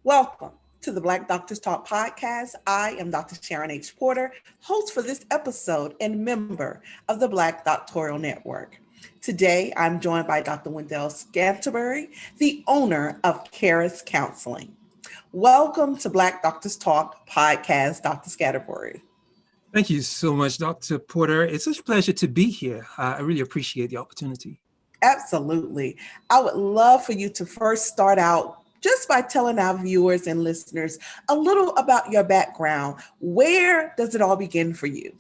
Welcome to the Black Doctors Talk podcast. I am Dr. Sharon H. Porter, host for this episode and member of the Black Doctoral Network. Today, I'm joined by Dr. Wendell Scanterbury, the owner of XarisCounseling. Welcome to Black Doctors Talk podcast, Dr. Scanterbury. Thank you so much, Dr. Porter. It's such a pleasure to be here. I really appreciate the opportunity. Absolutely. I would love for you to first start out just by telling our viewers and listeners a little about your background. Where does it all begin for you?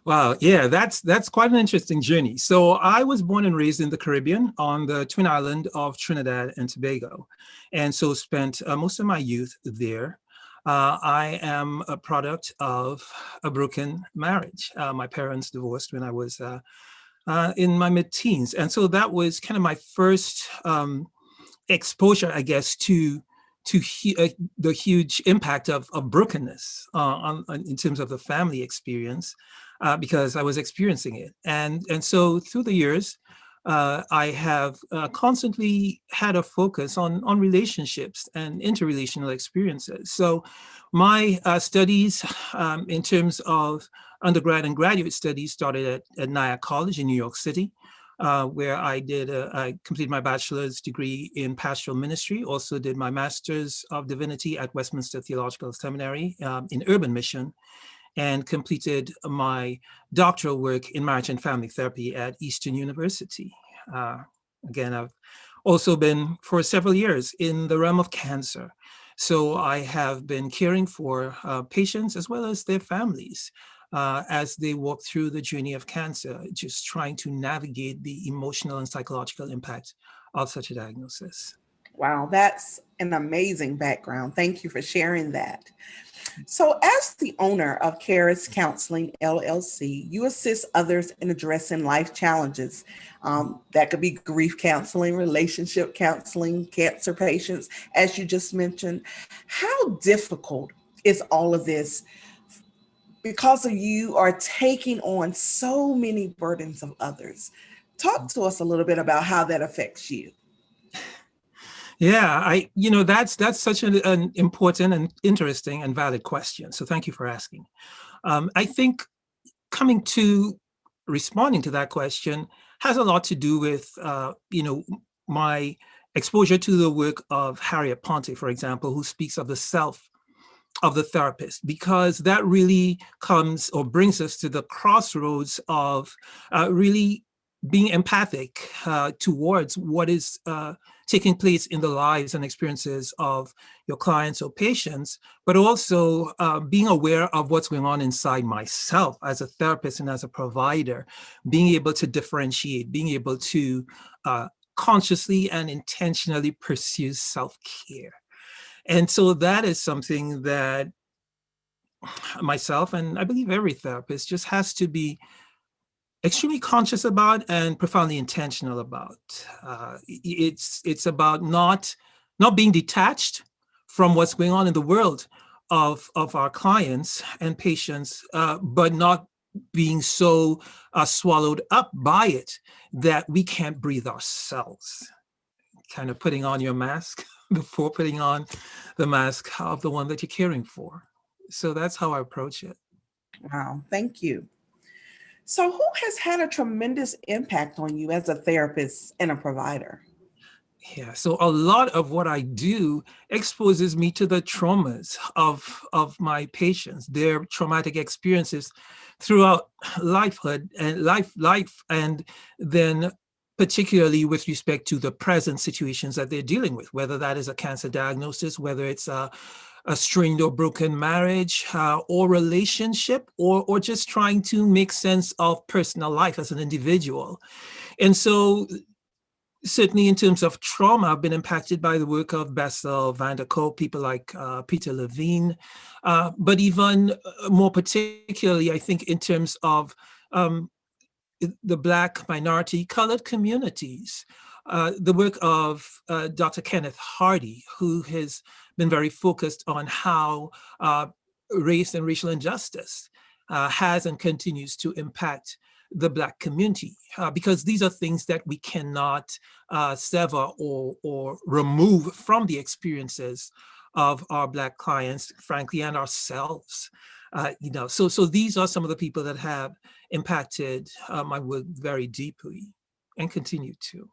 Wow, yeah, that's quite an interesting journey. So I was born and raised in the Caribbean on the twin island of Trinidad and Tobago, and so spent most of my youth there. I am a product of a broken marriage. My parents divorced when I was in my mid-teens, and so that was kind of my first exposure, I guess, to the huge impact of brokenness in terms of the family experience, because I was experiencing it. And so through the years, I have constantly had a focus on relationships and interrelational experiences. So my studies in terms of undergrad and graduate studies started at Nyack College in New York City, where I completed my bachelor's degree in pastoral ministry, also did my master's of divinity at Westminster Theological Seminary in urban mission, and completed my doctoral work in marriage and family therapy at Eastern University. Again, I've also been for several years in the realm of cancer. So I have been caring for patients as well as their families as they walk through the journey of cancer, just trying to navigate the emotional and psychological impact of such a diagnosis. Wow, that's an amazing background. Thank you for sharing that. So, as the owner of XarisCounseling LLC, you assist others in addressing life challenges. That could be grief counseling, relationship counseling, cancer patients, as you just mentioned. How difficult is all of this because of you are taking on so many burdens of others? Talk to us a little bit about how that affects you. Yeah, that's such an important and interesting and valid question. So thank you for asking. I think coming to responding to that question has a lot to do with, my exposure to the work of Harriet Ponte, for example, who speaks of the self of the therapist, because that really comes or brings us to the crossroads of really being empathic towards what is taking place in the lives and experiences of your clients or patients, but also being aware of what's going on inside myself as a therapist and as a provider, being able to differentiate, being able to consciously and intentionally pursue self-care. And so that is something that myself, and I believe every therapist, just has to be extremely conscious about and profoundly intentional about. It's about not being detached from what's going on in the world of our clients and patients, but not being so swallowed up by it that we can't breathe ourselves. Kind of putting on your mask before putting on the mask of the one that you're caring for. So that's how I approach it. Wow, thank you. So, who has had a tremendous impact on you as a therapist and a provider? Yeah, so a lot of what I do exposes me to the traumas of my patients, their traumatic experiences throughout lifehood and life, and then particularly with respect to the present situations that they're dealing with, whether that is a cancer diagnosis, whether it's a strained or broken marriage or relationship, or just trying to make sense of personal life as an individual. And so certainly in terms of trauma, I've been impacted by the work of Bessel van der Kolk, people like Peter Levine, but even more particularly, I think in terms of the Black minority colored communities, the work of Dr. Kenneth Hardy, who has been very focused on how race and racial injustice has and continues to impact the Black community, because these are things that we cannot sever or remove from the experiences of our Black clients, frankly, and ourselves. So these are some of the people that have impacted my work very deeply and continue to.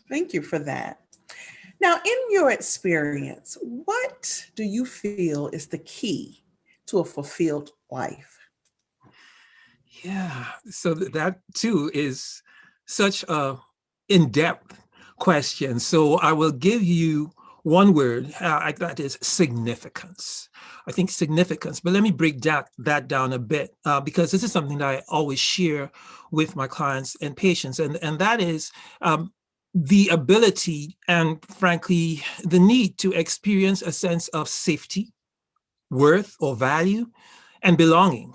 Thank you for that. Now, in your experience, what do you feel is the key to a fulfilled life? Yeah, so that too is such a in-depth question. So I will give you one word, that is significance. I think significance, but let me break that down a bit, because this is something that I always share with my clients and patients, and that is the ability and frankly, the need to experience a sense of safety, worth or value, and belonging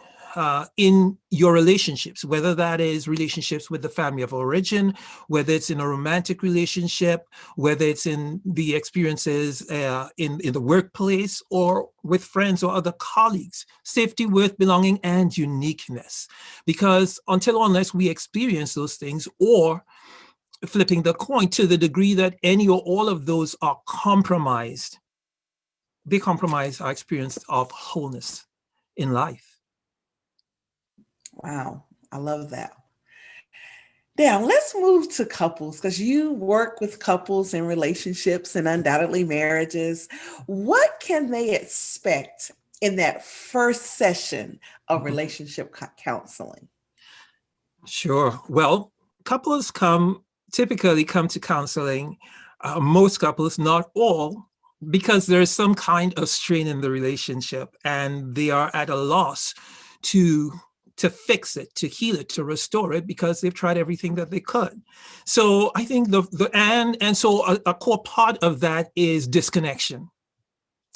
in your relationships, whether that is relationships with the family of origin, whether it's in a romantic relationship, whether it's in the experiences in the workplace or with friends or other colleagues. Safety, worth, belonging, and uniqueness. Because unless we experience those things, or flipping the coin, to the degree that any or all of those are compromised, they compromise our experience of wholeness in life. Wow, I love that. Now, let's move to couples, because you work with couples and relationships and undoubtedly marriages. What can they expect in that first session of relationship counseling? Sure. Well, couples typically come to counseling, most couples, not all, because there's some kind of strain in the relationship and they are at a loss to fix it, to heal it, to restore it, because they've tried everything that they could. So I think so a core part of that is disconnection.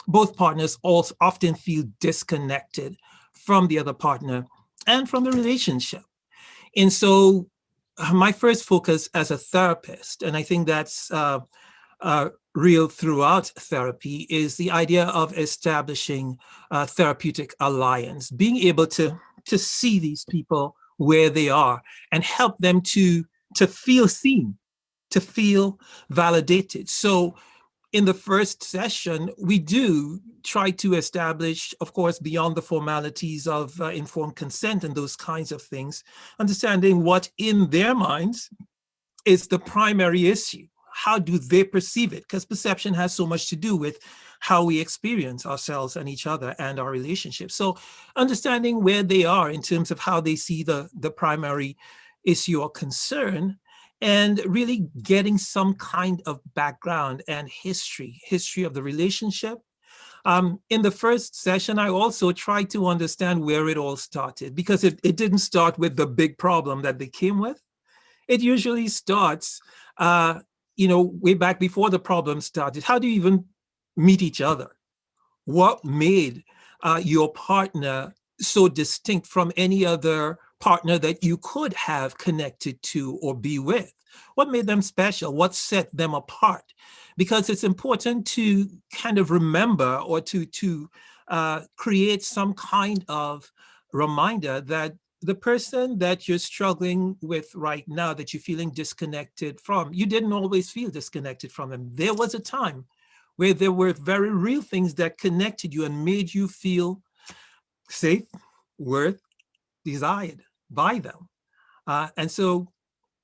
Both partners also often feel disconnected from the other partner and from the relationship. And so my first focus as a therapist, and I think that's real throughout therapy, is the idea of establishing a therapeutic alliance, being able to see these people where they are and help them to feel seen, to feel validated. So in the first session, we do try to establish, of course, beyond the formalities of informed consent and those kinds of things, understanding what in their minds is the primary issue. How do they perceive it? Because perception has so much to do with how we experience ourselves and each other and our relationships. So understanding where they are in terms of how they see the primary issue or concern, and really getting some kind of background and history of the relationship. In the first session, I also tried to understand where it all started, because it didn't start with the big problem that they came with. It usually starts, way back before the problem started. How do you even meet each other? What made your partner so distinct from any other partner that you could have connected to or be with? What made them special? What set them apart? Because it's important to kind of remember, or to create some kind of reminder that the person that you're struggling with right now, that you're feeling disconnected from, you didn't always feel disconnected from them. There was a time where there were very real things that connected you and made you feel safe, worth, desired by them. And so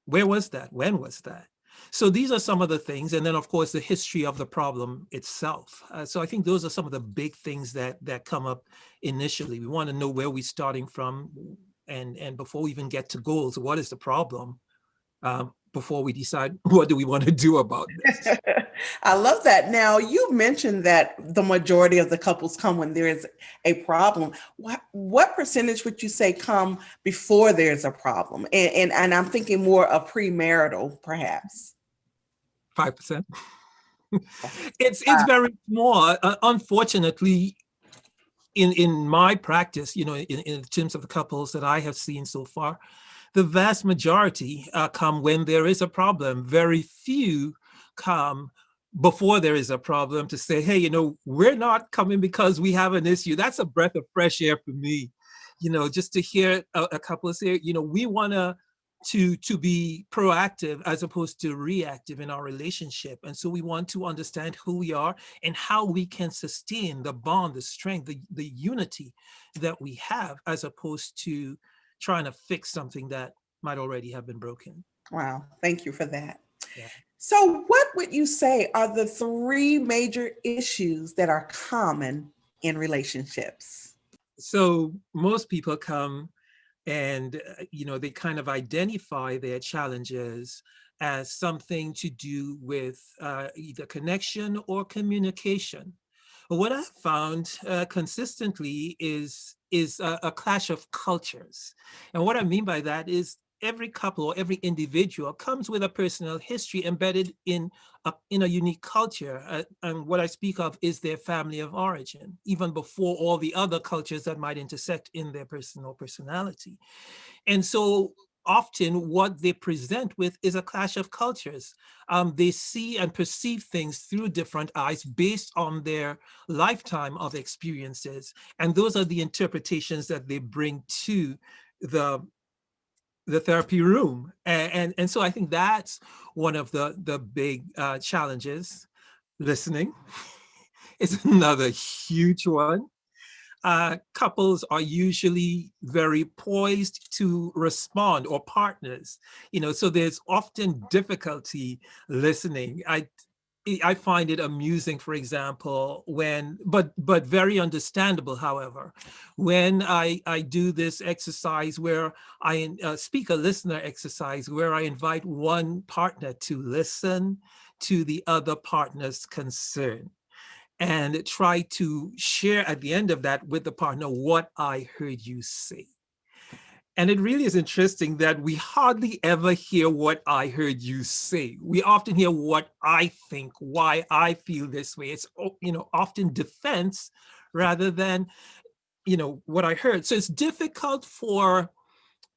where was that? When was that? So these are some of the things. And then, of course, the history of the problem itself. So I think those are some of the big things that come up initially. We want to know where we're starting from. And before we even get to goals, what is the problem? Before we decide what do we want to do about this. I love that. Now, you mentioned that the majority of the couples come when there is a problem. What percentage would you say come before there's a problem? And I'm thinking more of premarital, perhaps. 5%. It's very small. Unfortunately, in my practice, in terms of the couples that I have seen so far, the vast majority come when there is a problem. Very few come before there is a problem to say, hey, we're not coming because we have an issue. That's a breath of fresh air for me. just to hear a couple say, we want to be proactive as opposed to reactive in our relationship. And so we want to understand who we are and how we can sustain the bond, the strength, the unity that we have, as opposed to trying to fix something that might already have been broken. Wow, thank you for that. Yeah. So, what would you say are the three major issues that are common in relationships? So most people come and they kind of identify their challenges as something to do with either connection or communication. What I've found consistently is a clash of cultures. And what I mean by that is every couple or every individual comes with a personal history embedded in a unique culture. And what I speak of is their family of origin, even before all the other cultures that might intersect in their personal personality. And so often what they present with is a clash of cultures. They see and perceive things through different eyes based on their lifetime of experiences. And those are the interpretations that they bring to the therapy room. And so I think that's one of the big challenges. Listening is another huge one. Couples are usually very poised to respond, or partners, so there's often difficulty listening. I find it amusing, for example, but very understandable, however, when I do this exercise where I speak a listener exercise, where I invite one partner to listen to the other partner's concern and try to share at the end of that with the partner what I heard you say. And it really is interesting that we hardly ever hear what I heard you say. We often hear what I think, why I feel this way. It's, often defense rather than, what I heard. So it's difficult for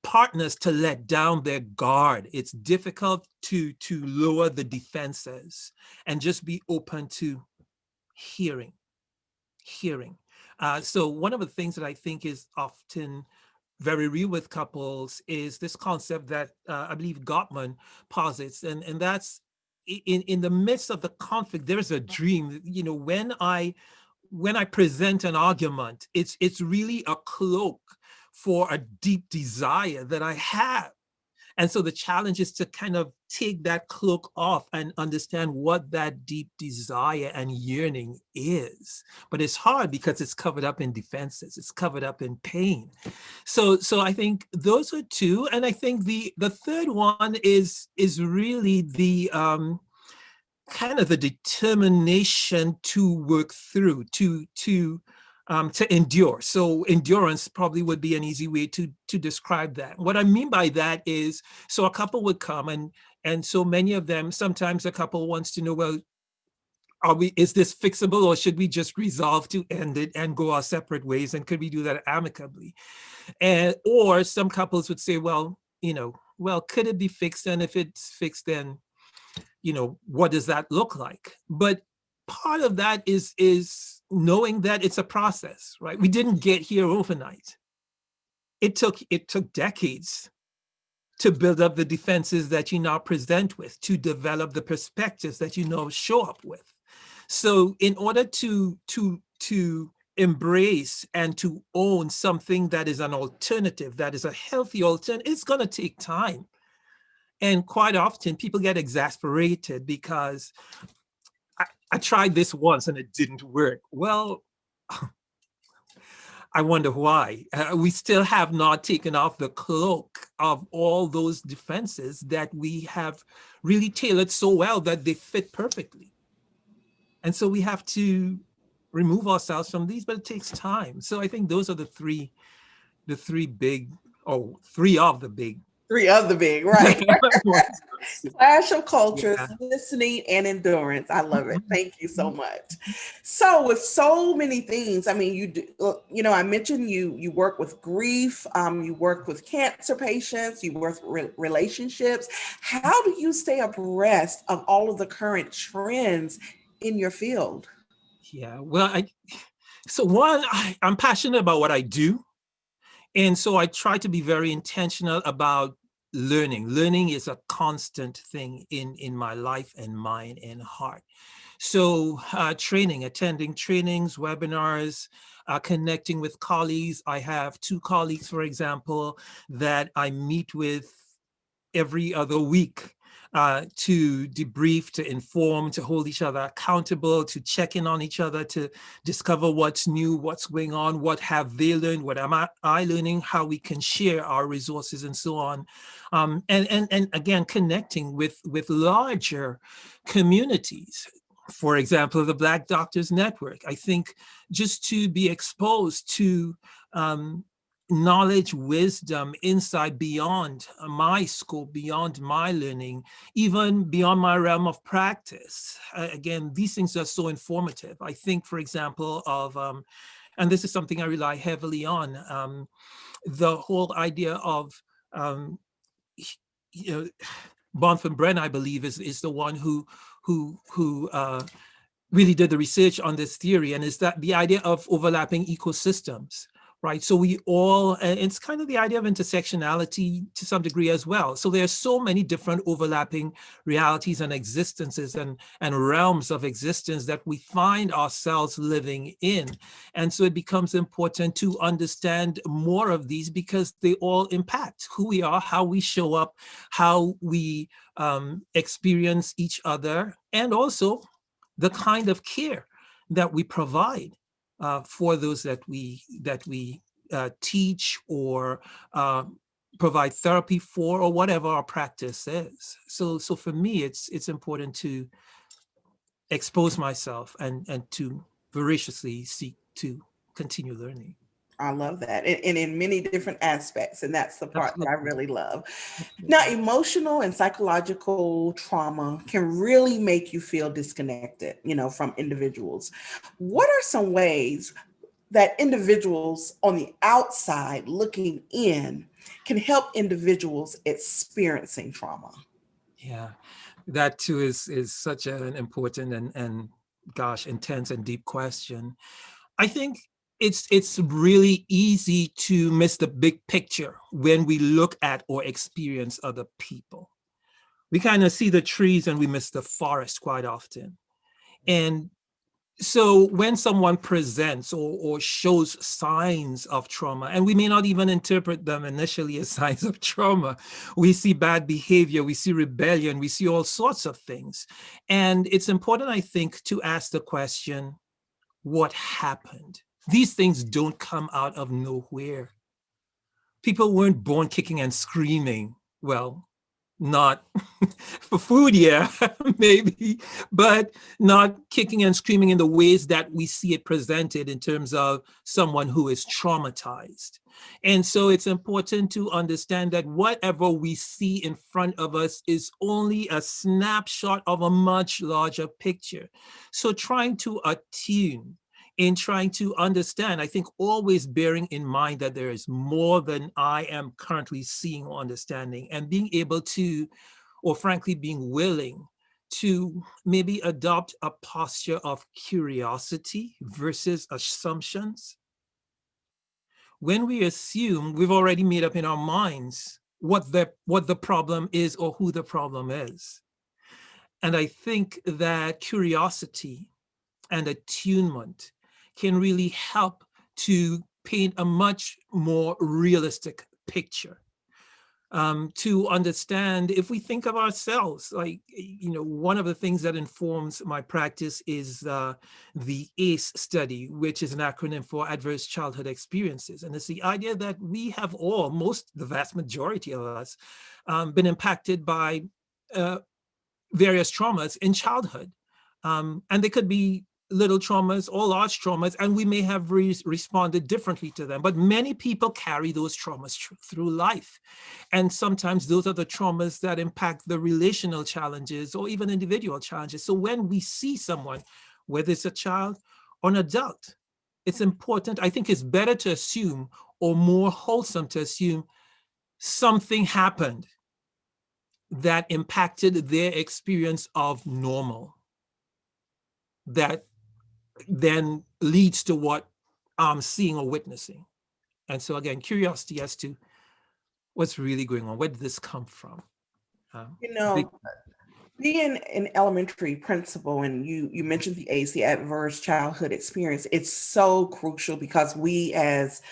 partners to let down their guard. It's difficult to lower the defenses and just be open to hearing. So one of the things that I think is often very real with couples is this concept that I believe Gottman posits, and that's in the midst of the conflict, there's a dream. When I present an argument, it's really a cloak for a deep desire that I have. And so the challenge is to kind of take that cloak off and understand what that deep desire and yearning is. But it's hard because it's covered up in defenses, it's covered up in pain. So I think those are two. And I think the third one is really the kind of the determination to work through, to endure. So endurance probably would be an easy way to describe that. What I mean by that is, so a couple would come and so many of them, sometimes a couple wants to know, well, is this fixable, or should we just resolve to end it and go our separate ways? And could we do that amicably? Or some couples would say, well, could it be fixed? And if it's fixed, then, what does that look like? But part of that is knowing that it's a process, right? We didn't get here overnight. It took decades to build up the defenses that you now present with, to develop the perspectives that you now show up with. So in order to embrace and to own something that is an alternative, that is a healthy alternative, it's going to take time. And quite often people get exasperated because I tried this once and it didn't work. Well, I wonder why. We still have not taken off the cloak of all those defenses that we have really tailored so well that they fit perfectly. And so we have to remove ourselves from these, but it takes time. So I think those are the three big, or three of the big. Three of the big, right? Clash of cultures, Yeah. listening, and endurance. I love it. Thank you so much. So, with so many things, I mean, you do, I mentioned you work with grief, you work with cancer patients, you work with relationships. How do you stay abreast of all of the current trends in your field? Yeah, well, I'm passionate about what I do. And so I try to be very intentional about learning. Learning is a constant thing in my life and mind and heart. So training, attending trainings, webinars, connecting with colleagues. I have 2 colleagues, for example, that I meet with every other week to debrief, to inform, to hold each other accountable, to check in on each other, to discover what's new, what's going on, what have they learned, what am I learning, how we can share our resources and so on. And again, connecting with larger communities. For example, the Black Doctors Network. I think just to be exposed to knowledge, wisdom, insight beyond my scope, beyond my learning, even beyond my realm of practice. Again, these things are so informative. I think, for example, of, and this is something I rely heavily on, the whole idea of, you know, Bonfim Bren, I believe, is the one who really did the research on this theory, and is that the idea of overlapping ecosystems, right? So we all, it's kind of the idea of intersectionality to some degree as well. So there are so many different overlapping realities and existences and realms of existence that we find ourselves living in. And so it becomes important to understand more of these because they all impact who we are, how we show up, how we experience each other, and also the kind of care that we provide for those that we teach or provide therapy for, or whatever our practice is. So for me, it's important to expose myself and to voraciously seek to continue learning. I love that. And in many different aspects. And that's the part that I Absolutely. really love. Now, emotional and psychological trauma can really make you feel disconnected, from individuals. What are some ways that individuals on the outside looking in can help individuals experiencing trauma? Yeah, that too is such an important and gosh, intense and deep question. I think it's really easy to miss the big picture when we look at or experience other people. We kind of see the trees and we miss the forest quite often. And so when someone presents or shows signs of trauma, and we may not even interpret them initially as signs of trauma, we see bad behavior, we see rebellion, we see all sorts of things. And it's important, I think, to ask the question, what happened? These things don't come out of nowhere. People weren't born kicking and screaming. Well, not for food, yeah, maybe, but not kicking and screaming in the ways that we see it presented in terms of someone who is traumatized. And so it's important to understand that whatever we see in front of us is only a snapshot of a much larger picture. So trying to attune, in trying to understand, I think always bearing in mind that there is more than I am currently seeing or understanding, and being able to, or frankly, being willing to maybe adopt a posture of curiosity versus assumptions. When we assume, we've already made up in our minds what the problem is or who the problem is. And I think that curiosity and attunement can really help to paint a much more realistic picture. To understand, if we think of ourselves, like, one of the things that informs my practice is the ACE study, which is an acronym for Adverse Childhood Experiences. And it's the idea that we have all, the vast majority of us, been impacted by various traumas in childhood. And they could be little traumas or large traumas, and we may have responded differently to them. But many people carry those traumas through life. And sometimes those are the traumas that impact the relational challenges or even individual challenges. So when we see someone, whether it's a child or an adult, it's important, I think it's better to assume, or more wholesome to assume, something happened that impacted their experience of normal, that then leads to what I'm seeing or witnessing. And so again, curiosity as to what's really going on. Where did this come from? You Big, know, being an elementary principal, and you mentioned the ACE, the adverse childhood experience, it's so crucial because we as,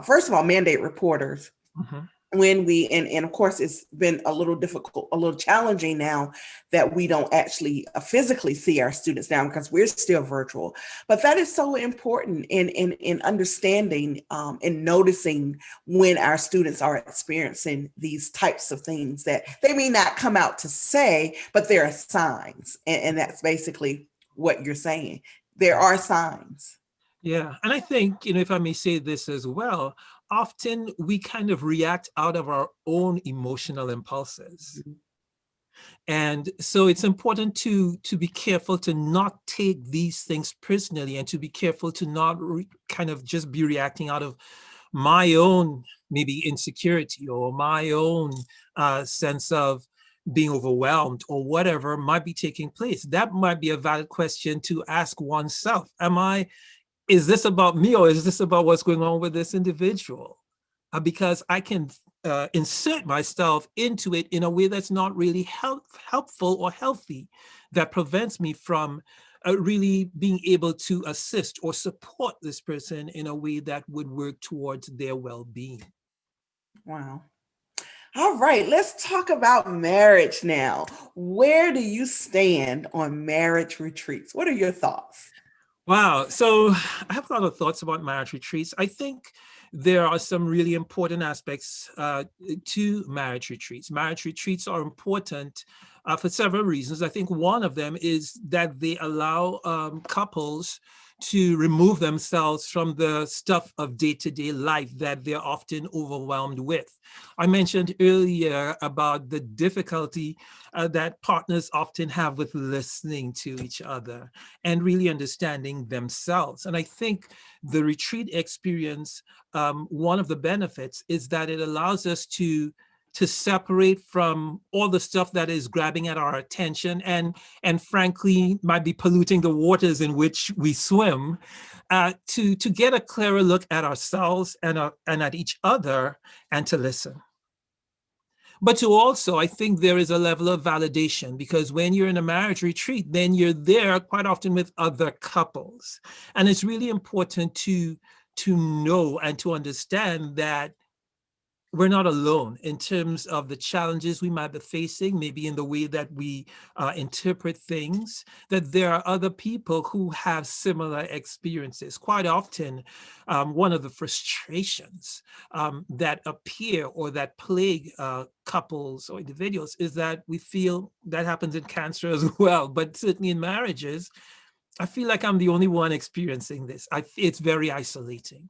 first of all, mandate reporters, mhm. when we, and of course it's been a little difficult, a little challenging now that we don't actually physically see our students now because we're still virtual, but that is so important in understanding and noticing when our students are experiencing these types of things that they may not come out to say, but there are signs, and that's basically what you're saying. There are signs. Yeah, and I think, if I may say this as well, often we kind of react out of our own emotional impulses. And so it's important to be careful to not take these things personally, and to be careful to not kind of just be reacting out of my own maybe insecurity, or my own sense of being overwhelmed, or whatever might be taking place. That might be a valid question to ask oneself. Is this about me, or is this about what's going on with this individual? Because I can insert myself into it in a way that's not really helpful or healthy, that prevents me from really being able to assist or support this person in a way that would work towards their well-being. Wow. All right, let's talk about marriage now. Where do you stand on marriage retreats? What are your thoughts? Wow. So I have a lot of thoughts about marriage retreats. I think there are some really important aspects to marriage retreats. Marriage retreats are important for several reasons. I think one of them is that they allow couples to remove themselves from the stuff of day-to-day life that they're often overwhelmed with. I mentioned earlier about the difficulty that partners often have with listening to each other and really understanding themselves. And I think the retreat experience, one of the benefits is that it allows us to separate from all the stuff that is grabbing at our attention and frankly might be polluting the waters in which we swim, to get a clearer look at ourselves and at each other, and to listen. But to also, I think there is a level of validation, because when you're in a marriage retreat, then you're there quite often with other couples. And it's really important to know and to understand that we're not alone in terms of the challenges we might be facing, maybe in the way that we interpret things, that there are other people who have similar experiences. Quite often, one of the frustrations that appear or that plague couples or individuals is that we feel that happens in cancer as well, but certainly in marriages, I feel like I'm the only one experiencing this. It's very isolating.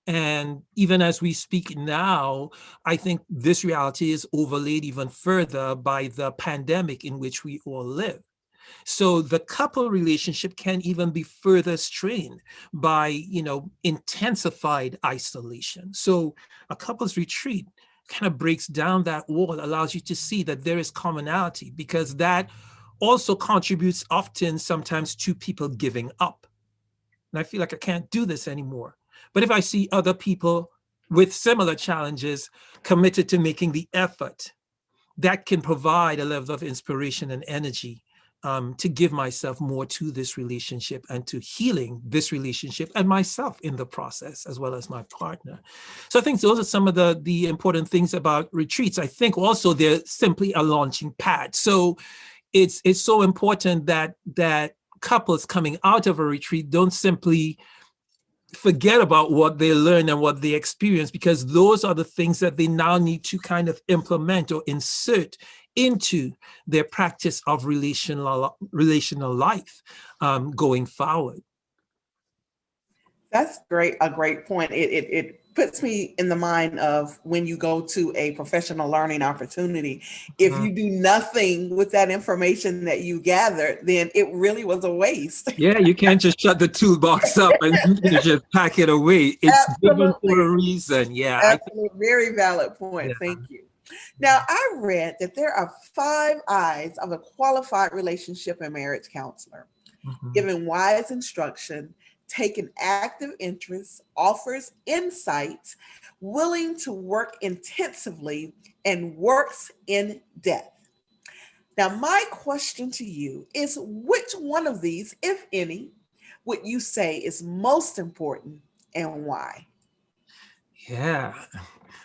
And even as we speak now, I think this reality is overlaid even further by the pandemic in which we all live. So the couple relationship can even be further strained by, intensified isolation. So a couple's retreat kind of breaks down that wall, allows you to see that there is commonality, because that also contributes often sometimes to people giving up. And I feel like I can't do this anymore. But if I see other people with similar challenges committed to making the effort, that can provide a level of inspiration and energy to give myself more to this relationship and to healing this relationship and myself in the process, as well as my partner. So I think those are some of the important things about retreats. I think also they're simply a launching pad. So it's so important that couples coming out of a retreat don't simply forget about what they learn and what they experience, because those are the things that they now need to kind of implement or insert into their practice of relational life going forward. That's great. A great point. It puts me in the mind of when you go to a professional learning opportunity. If you do nothing with that information that you gathered, then it really was a waste. Yeah, you can't just shut the toolbox up and just pack it away. It's given for Absolutely. a reason. Yeah, I think. Absolutely. Very valid point. Yeah. Thank you. Now, I read that there are 5 I's of a qualified relationship and marriage counselor: Mhm. giving wise instruction, take an active interest, offers insights, willing to work intensively, and works in depth. Now, my question to you is, which one of these, if any, would you say is most important and why? Yeah,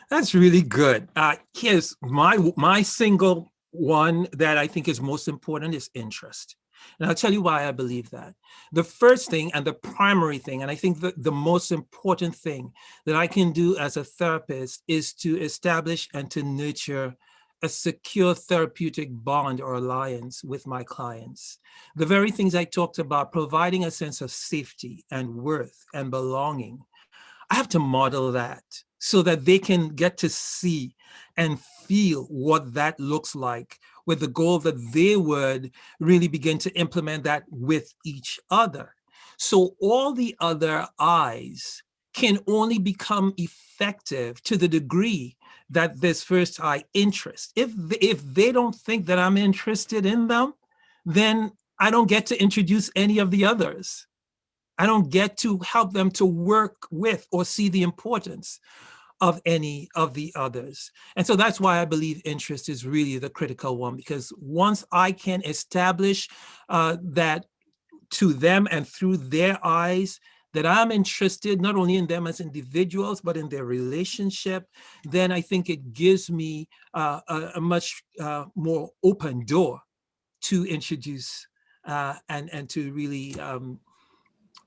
that's really good. Here's my single one that I think is most important is interest. And I'll tell you why I believe that. The first thing and the primary thing, and I think the most important thing that I can do as a therapist is to establish and to nurture a secure therapeutic bond or alliance with my clients. The very things I talked about, providing a sense of safety and worth and belonging. I have to model that so that they can get to see and feel what that looks like, with the goal that they would really begin to implement that with each other. So all the other eyes can only become effective to the degree that this first eye interest. If they don't think that I'm interested in them, then I don't get to introduce any of the others. I don't get to help them to work with or see the importance of any of the others. And so that's why I believe interest is really the critical one, because once I can establish that to them and through their eyes, that I'm interested not only in them as individuals, but in their relationship, then I think it gives me a much more open door to introduce and to really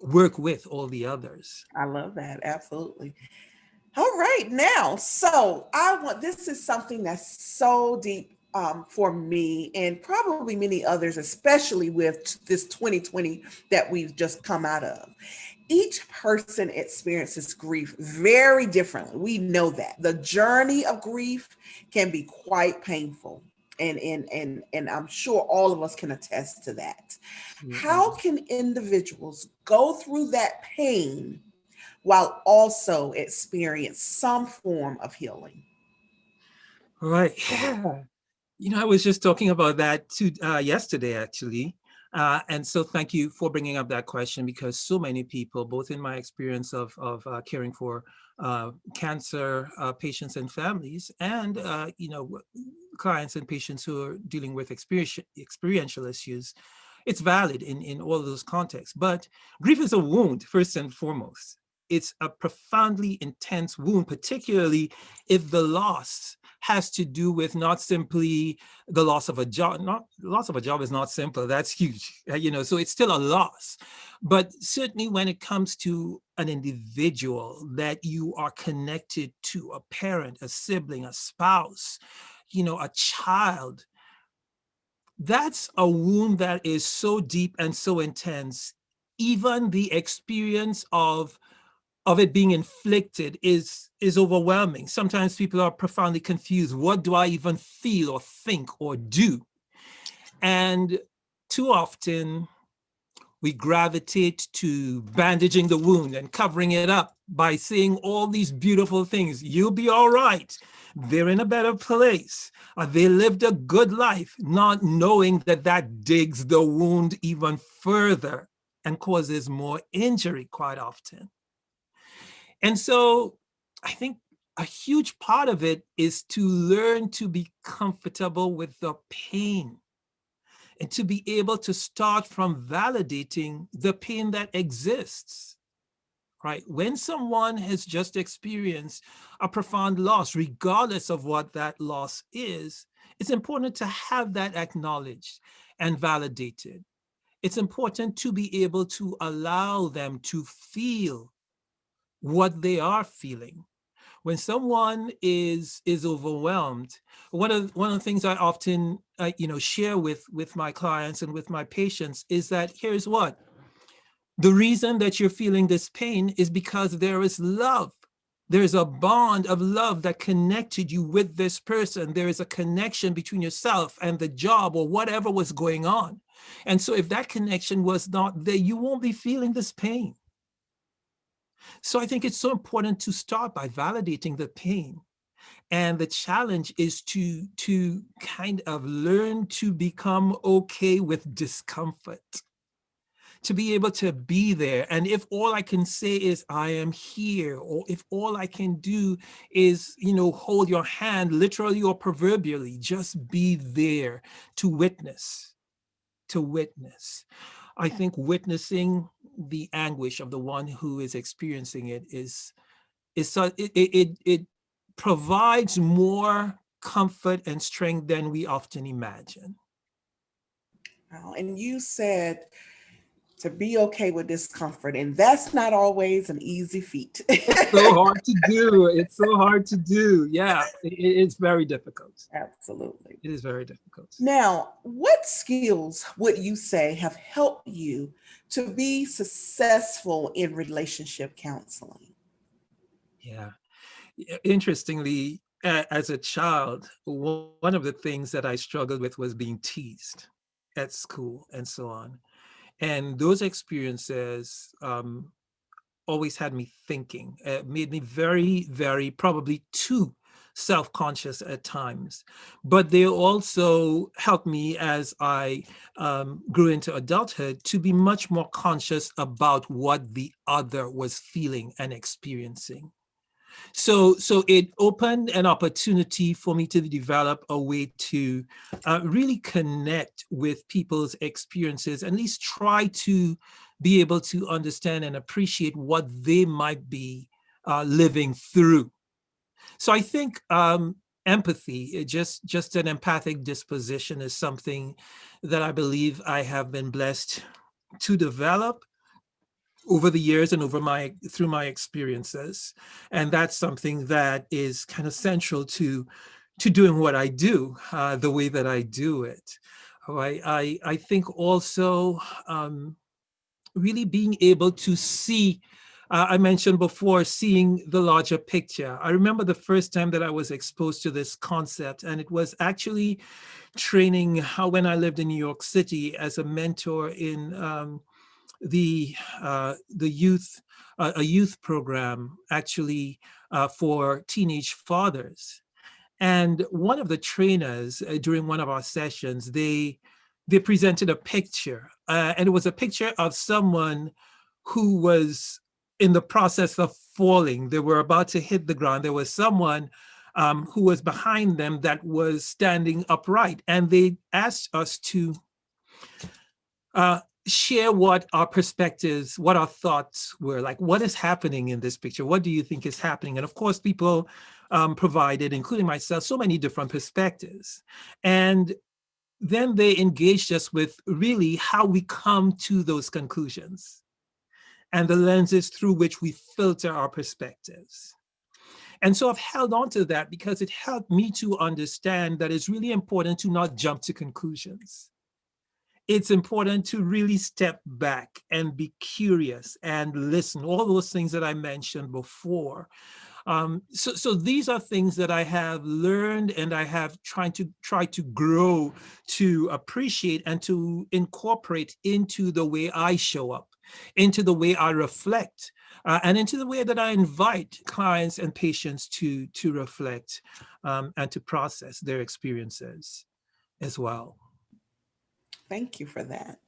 work with all the others. I love that. Absolutely. All right, now, so this is something that's so deep for me and probably many others, especially with this 2020 that we've just come out of. Each person experiences grief very differently. We know that. The journey of grief can be quite painful. And I'm sure all of us can attest to that. How can individuals go through that pain while also experience some form of healing? Right. Yeah. I was just talking about that yesterday, actually. And so thank you for bringing up that question, because so many people, both in my experience of caring for cancer patients and families, and, clients and patients who are dealing with experiential issues, it's valid in all of those contexts. But grief is a wound, first and foremost. It's a profoundly intense wound, particularly if the loss has to do with not simply the loss of a job. Not loss of a job is not simple. That's huge, so it's still a loss. But certainly when it comes to an individual that you are connected to, a parent, a sibling, a spouse, a child, that's a wound that is so deep and so intense. Even the experience of it being inflicted is overwhelming. Sometimes people are profoundly confused. What do I even feel or think or do? And too often we gravitate to bandaging the wound and covering it up by saying all these beautiful things. You'll be all right. They're in a better place. They lived a good life, not knowing that that digs the wound even further and causes more injury quite often. And so I think a huge part of it is to learn to be comfortable with the pain and to be able to start from validating the pain that exists, right? When someone has just experienced a profound loss, regardless of what that loss is, it's important to have that acknowledged and validated. It's important to be able to allow them to feel what they are feeling. When someone is overwhelmed, one of the things I often share with my clients and with my patients is that here's what the reason that you're feeling this pain is because there is love. There's a bond of love that connected you with this person. There is a connection between yourself and the job or whatever was going on. And so if that connection was not there, you won't be feeling this pain. So I think it's so important to start by validating the pain. And the challenge is to kind of learn to become okay with discomfort. to be able to be there. And if all I can say is I am here, or if all I can do is, hold your hand literally or proverbially, just be there to witness, I think witnessing the anguish of the one who is experiencing it it provides more comfort and strength than we often imagine. Wow. And you said to be okay with discomfort, and that's not always an easy feat. It's so hard to do. It's so hard to do. Yeah, it's very difficult. Absolutely. It is very difficult. Now, what skills would you say have helped you to be successful in relationship counseling? Yeah. Interestingly, as a child, one of the things that I struggled with was being teased at school and so on. And those experiences always had me thinking, made me very, very probably too self-conscious at times. But they also helped me as I grew into adulthood to be much more conscious about what the other was feeling and experiencing. So it opened an opportunity for me to develop a way to really connect with people's experiences, at least try to be able to understand and appreciate what they might be living through. So I think empathy, just an empathic disposition, is something that I believe I have been blessed to develop over the years and through my experiences. And that's something that is kind of central to doing what I do, the way that I do it. I think also really being able to see, I mentioned before, seeing the larger picture. I remember the first time that I was exposed to this concept, and it was actually training when I lived in New York City as a mentor in the youth, a youth program actually for teenage fathers. And one of the trainers during one of our sessions, they presented a picture, and it was a picture of someone who was in the process of falling. They were about to hit the ground. There was someone who was behind them that was standing upright, and they asked us to share what our perspectives, what our thoughts were, like what is happening in this picture? What do you think is happening? And of course, people provided, including myself, so many different perspectives. And then they engaged us with really how we come to those conclusions and the lenses through which we filter our perspectives. And so I've held on to that because it helped me to understand that it's really important to not jump to conclusions. It's important to really step back and be curious and listen, all those things that I mentioned before. So these are things that I have learned and I have tried to grow, to appreciate and to incorporate into the way I show up, into the way I reflect, and into the way that I invite clients and patients to reflect and to process their experiences as well. Thank you for that.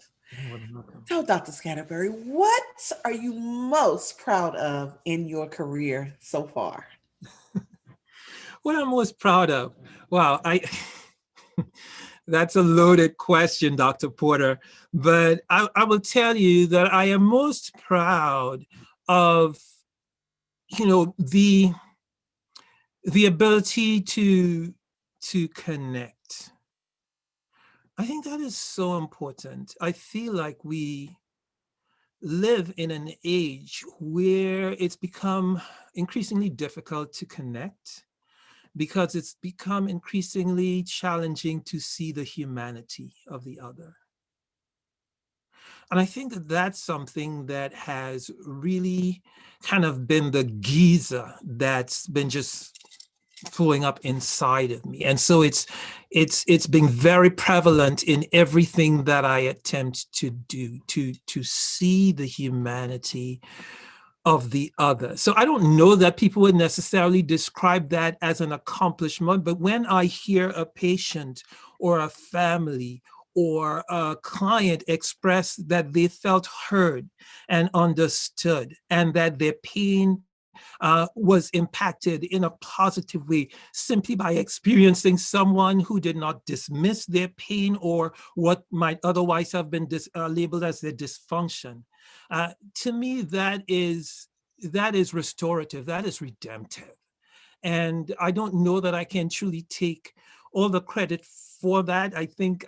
You're welcome. So, Dr. Scanterbury, what are you most proud of in your career so far? What I'm most proud of? Wow, that's a loaded question, Dr. Porter, but I will tell you that I am most proud of, the ability to connect. I think that is so important. I feel like we live in an age where it's become increasingly difficult to connect because it's become increasingly challenging to see the humanity of the other. And I think that that's something that has really kind of been the geyser that's been just flowing up inside of me. And so it's been very prevalent in everything that I attempt to do, to see the humanity of the other. So I don't know that people would necessarily describe that as an accomplishment, but when I hear a patient or a family or a client expressed that they felt heard and understood, and that their pain was impacted in a positive way simply by experiencing someone who did not dismiss their pain or what might otherwise have been labeled as their dysfunction. To me, that is restorative, that is redemptive. And I don't know that I can truly take all the credit for that. I think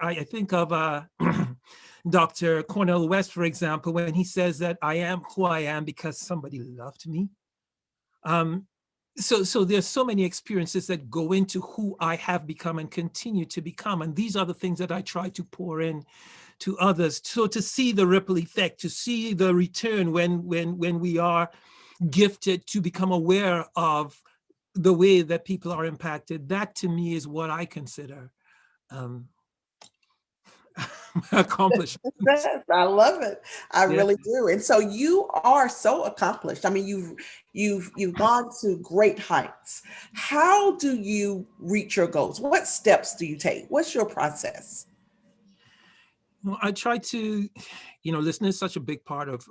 of Dr. Cornel West, for example, when he says that I am who I am because somebody loved me. So there's so many experiences that go into who I have become and continue to become. And these are the things that I try to pour in to others. So to see the ripple effect, to see the return when we are gifted to become aware of the way that people are impacted, that to me is what I consider accomplishment. I love it. I Yeah. really do. And so you are so accomplished. I mean, you've gone to great heights. How do you reach your goals? What steps do you take? What's your process? Well, I try to, listening is such a big part of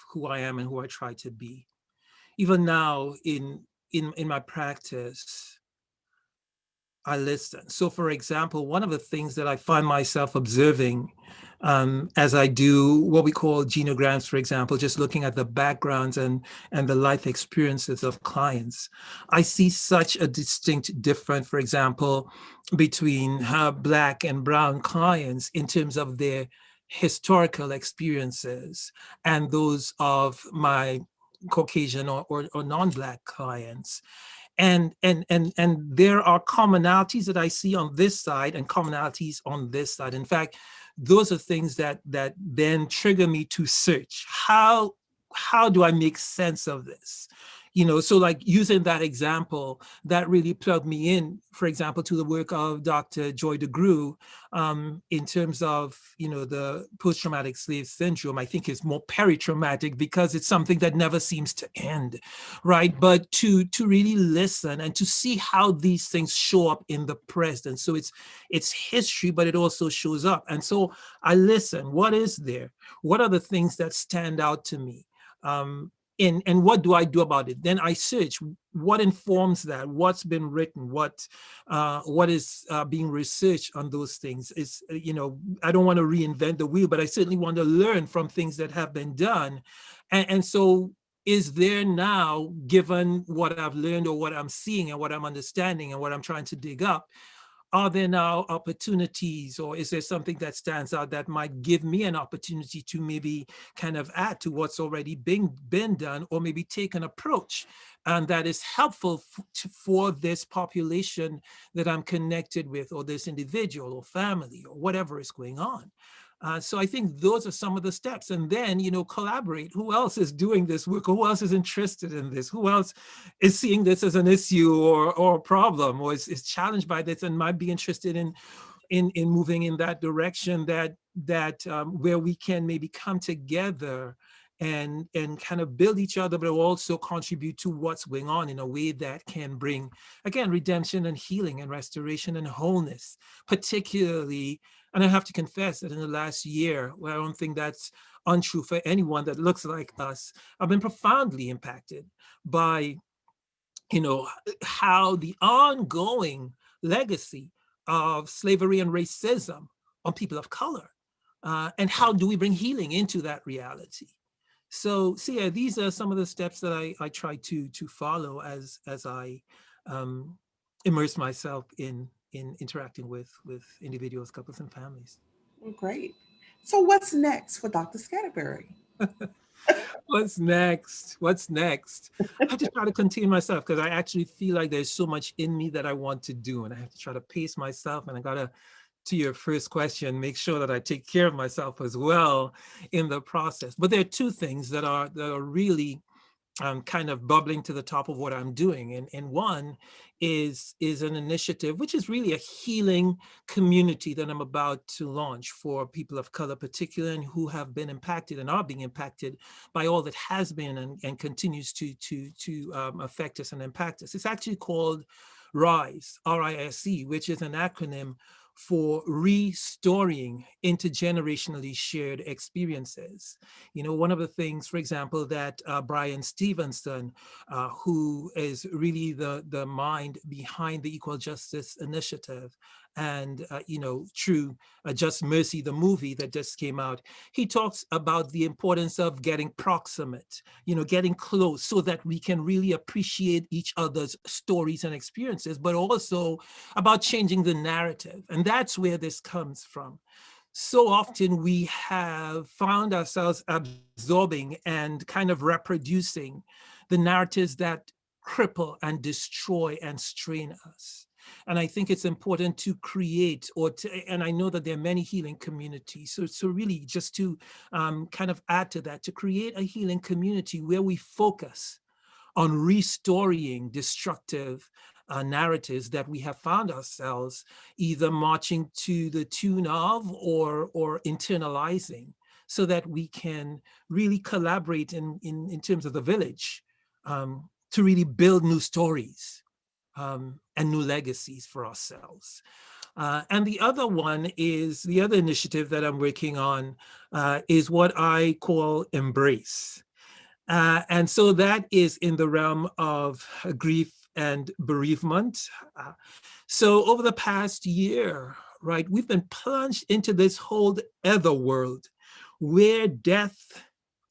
who I am and who I try to be. Even now in my practice, I listen. So for example, one of the things that I find myself observing as I do what we call genograms, for example, just looking at the backgrounds and the life experiences of clients, I see such a distinct difference, for example, between Black and brown clients in terms of their historical experiences and those of my Caucasian or non-Black clients. And there are commonalities that I see on this side and commonalities on this side. In fact, those are things that then trigger me to search. How do I make sense of this? So like using that example, that really plugged me in, for example, to the work of Dr. Joy DeGruy in terms of, the post-traumatic slave syndrome. I think it's more peri-traumatic because it's something that never seems to end, right? But to really listen and to see how these things show up in the present. So it's history, but it also shows up. And so I listen. What is there? What are the things that stand out to me? And what do I do about it? Then I search what informs that, what's been written, what is being researched on those things. Is I don't want to reinvent the wheel, but I certainly want to learn from things that have been done. And so is there now, given what I've learned or what I'm seeing and what I'm understanding and what I'm trying to dig up, are there now opportunities, or is there something that stands out that might give me an opportunity to maybe kind of add to what's already been done, or maybe take an approach and that is helpful for this population that I'm connected with, or this individual or family or whatever is going on? So I think those are some of the steps. And then, collaborate. Who else is doing this work? Who else is interested in this? Who else is seeing this as an issue or a problem, or is challenged by this and might be interested in moving in that direction, that where we can maybe come together and kind of build each other, but also contribute to what's going on in a way that can bring, again, redemption and healing and restoration and wholeness, particularly. And I have to confess that in the last year, well, I don't think that's untrue for anyone that looks like us, I've been profoundly impacted by, how the ongoing legacy of slavery and racism on people of color, and how do we bring healing into that reality? So yeah, these are some of the steps that I try to follow as I immerse myself in interacting with individuals, couples, and families. Well, great. So what's next for Dr. Scanterbury? What's next? What's next? I have to try to contain myself because I actually feel like there's so much in me that I want to do, and I have to try to pace myself. And I gotta, to your first question, make sure that I take care of myself as well in the process. But there are two things that are really kind of bubbling to the top of what I'm doing. And one is an initiative, which is really a healing community that I'm about to launch for people of color, particularly, and who have been impacted and are being impacted by all that has been and continues to affect us and impact us. It's actually called RISE, RISE, which is an acronym for restoring intergenerationally shared experiences. You know, one of the things, for example, that Brian Stevenson, who is really the mind behind the Equal Justice Initiative, and, you know, through Just Mercy, the movie that just came out, he talks about the importance of getting proximate, you know, getting close so that we can really appreciate each other's stories and experiences, but also about changing the narrative. And that's where this comes from. So often we have found ourselves absorbing and kind of reproducing the narratives that cripple and destroy and strain us. And I think it's important to create, and I know that there are many healing communities. So really just to kind of add to that, to create a healing community where we focus on restoring destructive narratives that we have found ourselves either marching to the tune of or internalizing, so that we can really collaborate in terms of the village to really build new stories and new legacies for ourselves. And the other one is, the other initiative that I'm working on is what I call Embrace. And so that is in the realm of grief and bereavement. So over the past year, right, we've been plunged into this whole other world where death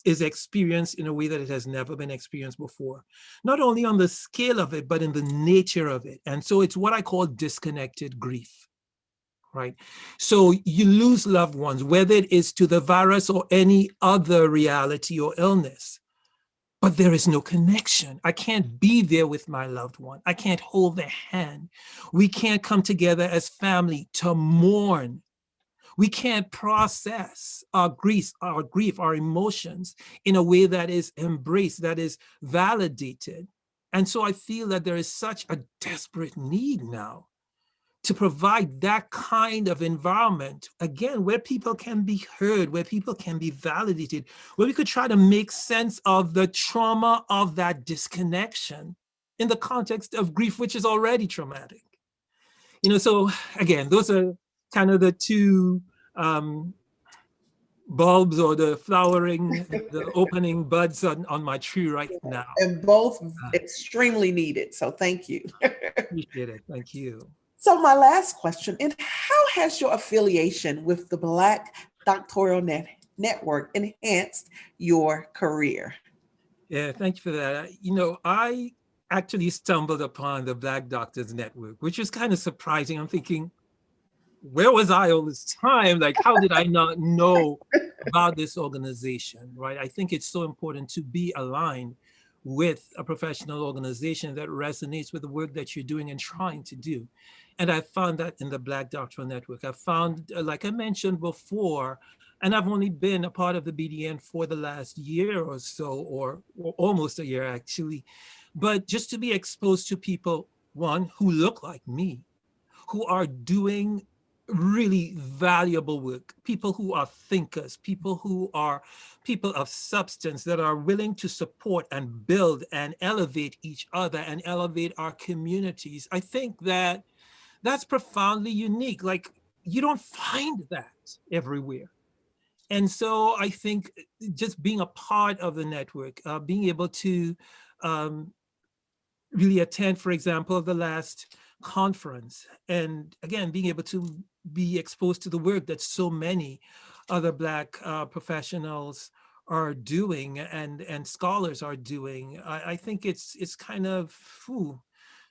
is experienced in a way that it has never been experienced before, not only on the scale of it, but in the nature of it. And so it's what I call disconnected grief, right? So you lose loved ones, whether it is to the virus or any other reality or illness, but there is no connection. I can't be there with my loved one. I can't hold their hand. We can't come together as family to mourn. We can't process our grief, our emotions in a way that is embraced, that is validated. And so I feel that there is such a desperate need now to provide that kind of environment, again, where people can be heard, where people can be validated, where we could try to make sense of the trauma of that disconnection in the context of grief, which is already traumatic. You know, so again, those are kind of the two bulbs or the flowering, the opening buds on my tree right now. And both extremely needed. So thank you. Appreciate it. Thank you. So my last question, and how has your affiliation with the Black Doctoral Network enhanced your career? Yeah, thank you for that. You know, I actually stumbled upon the Black Doctors Network, which was kind of surprising. I'm thinking, where was I all this time? Like, how did I not know about this organization, right? I think it's so important to be aligned with a professional organization that resonates with the work that you're doing and trying to do. And I found that in the Black Doctoral Network. I found, like I mentioned before, and I've only been a part of the BDN for the last year or so, or almost a year actually, but just to be exposed to people, one, who look like me, who are doing really valuable work, people who are thinkers, people who are people of substance that are willing to support and build and elevate each other and elevate our communities. I think that that's profoundly unique. Like, you don't find that everywhere. And so I think just being a part of the network, being able to really attend, for example, the last conference, and again, being able to be exposed to the work that so many other Black professionals are doing and scholars are doing, I think it's kind of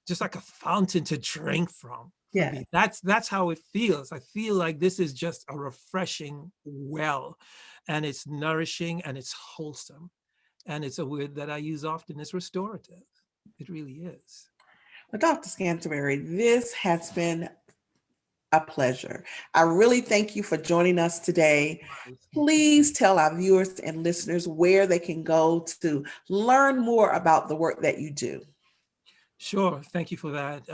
just like a fountain to drink from. For Yeah. me. That's how it feels. I feel like this is just a refreshing well, and it's nourishing and it's wholesome. And it's a word that I use often, is restorative. It really is. Well, Dr. Scanterbury, this has been a pleasure. I really thank you for joining us today. Please tell our viewers and listeners where they can go to learn more about the work that you do. Sure. Thank you for that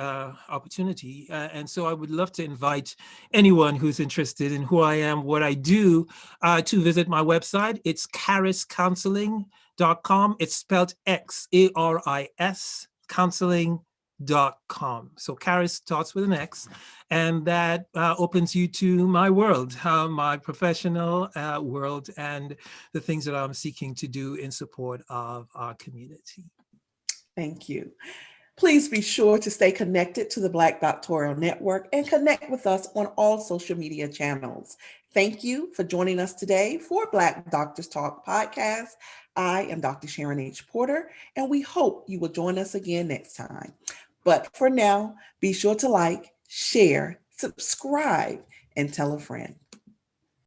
opportunity. And so I would love to invite anyone who's interested in who I am, what I do, to visit my website. It's XarisCounseling.com. It's spelled XARIS, counseling caris.com. So Caris starts with an X, and that opens you to my world, my professional world, and the things that I'm seeking to do in support of our community. Thank you. Please be sure to stay connected to the Black Doctoral Network and connect with us on all social media channels. Thank you for joining us today for Black Doctors Talk podcast. I am Dr. Sharon H. Porter, and we hope you will join us again next time. But for now, be sure to like, share, subscribe, and tell a friend.